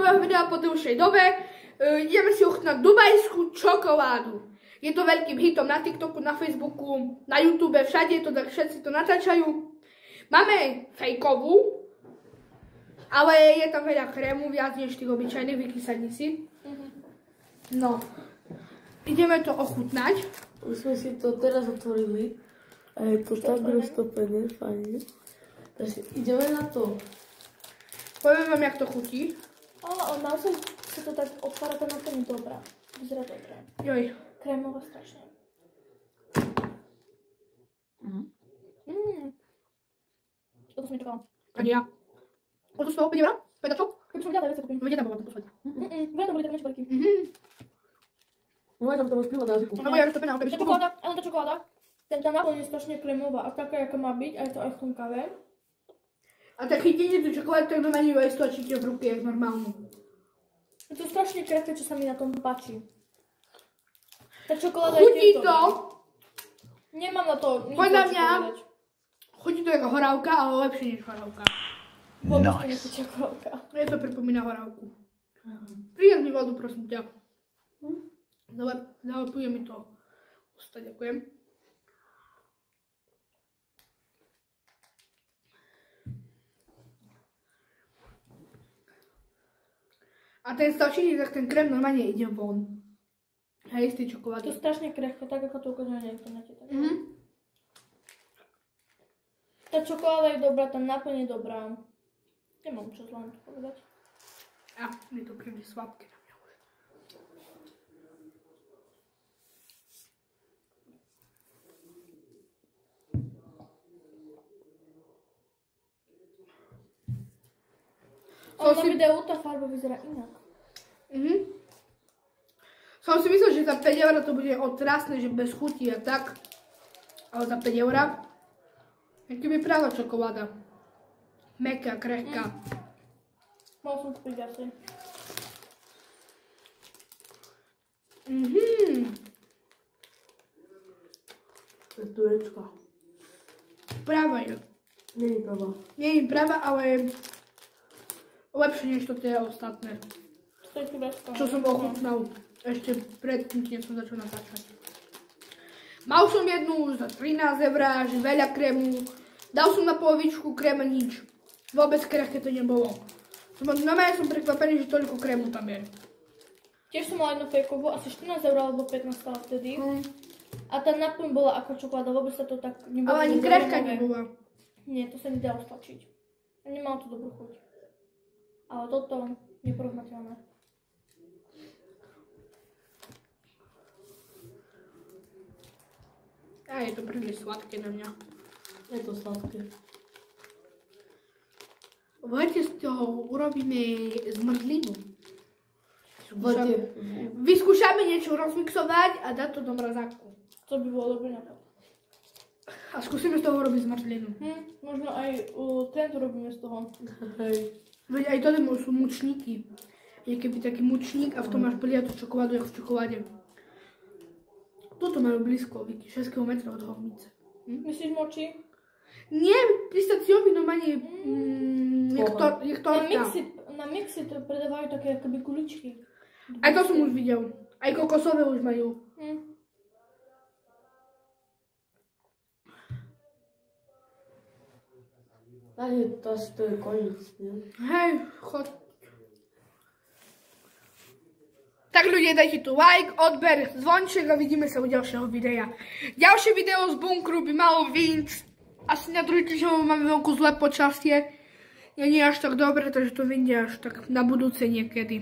nového videa po dlhšej dobe. Ideme si ochutnať dubajskú čokoládu. Je to veľkým hitom na TikToku, na Facebooku, na YouTube, všade je to, tak všetci to natáčajú. Máme fejkovú, ale je tam veľa krému, viac než tých obyčajných, vykysadni si. No, ideme to ochutnať. Už sme si to teraz otvorili a je to tak roztopené, fajne. Takže ideme na to. Poviem vám, jak to chutí. Ale naozaj sa to tak otvára, to na tom dobrá. Vyzerá dobré. Joj. Krémovo strašne. Toto som nečakala. Ani ja. Koľko z toho? 5 €? Pedačok? Keby som vedela, tak viac sa kúpim. Veď tam bola to poslať. Veľa to boli také menšie veľký. Môžem to rozpívať na jazyku. Lebo ja roztopená, opäť. Čokoláda, ale tá čokoláda, tá náplň je strašne krémová a taká, aká má byť, a je to aj chrumkavé. A tak chytíte tú čokoládu, tak normálne ju aj stlačíte v ruke, jak normálnu. Je to strašne krehké, čo sa mi na tom páči. Tá čokoláda Chutí je to. Nemám na to nič Podľa lepšie mňa povedať. chutí to ako horávka, ale lepšie než horávka. Vôbec to nechutí čokoládka. Mne to pripomína horávku. Prijem mi vodu, prosím ťa. Zalepuje mi to ústa, ďakujem. A ten stlačený, tak ten krém normálne ide von. Hej, z tej To čokolády. je strašne krehké, tak ako to ukazuje na internete. Tá čokoláda je dobrá, tá náplň je dobrá. Nemám čo zlé na to povedať. A, je to príliš sladké na mňa už. Ale na videu tá farba vyzerá inak. Som si myslel, že za 5 € to bude otrasné, že bez chuti a tak. Ale za 5 €. Jak keby práva čokoláda. Mäkká, krehká. Mal som kúpiť viacej. To je turečka. Práva je. Nie je pravá. Nie je práva, ale lepšie než to tie ostatné. To je turecká. Čo som ochutnal ešte predtým, keď som začal natáčať. Mal som jednu za 13 €, že veľa krému. Dal som na polovičku kréma nič. Vôbec krehké to nebolo. Normálne som prekvapený, že toľko krému tam je. Tiež som mala jednu fejkovú, asi 14 € alebo 15 stala vtedy. A tá náplň bola ako čokoláda, vôbec sa to tak nebolo. Ale ani krehká nebola. Nie, to sa nedalo stlačiť. A nemalo to dobrú chuť. Ale toto neporovnateľné. A je to príliš sladké na mňa. Je to sladké. Voľte z toho urobíme zmrzlinu. Voľte. Vyskúšame niečo rozmixovať a dať to do mrazáku. To by bolo dobrý nápad. A skúsime z toho urobiť zmrzlinu. Možno aj tento robíme z toho. Hej. Veď aj toto sú mučníky. Je keby taký mučník a v tom máš poliatú čokoládu, jak v čokoláde. Toto majú blízko, 6 km od Hovnice. Myslíš moči? Nie, pistáciový normálne je torta. Na mixi to predávajú také akoby kuličky. Aj to som už videl. Aj kokosové už majú. Ale to asi to je koniec, nie? Hej, chod. Tak ľudia, dajte tu like, odber, zvonček a vidíme sa u ďalšieho videa. Ďalšie video z bunkru by malo vyjsť asi na druhý týždeň, máme veľkú zlé počasie. Nie až tak dobre, takže to vyjde až tak na budúce niekedy.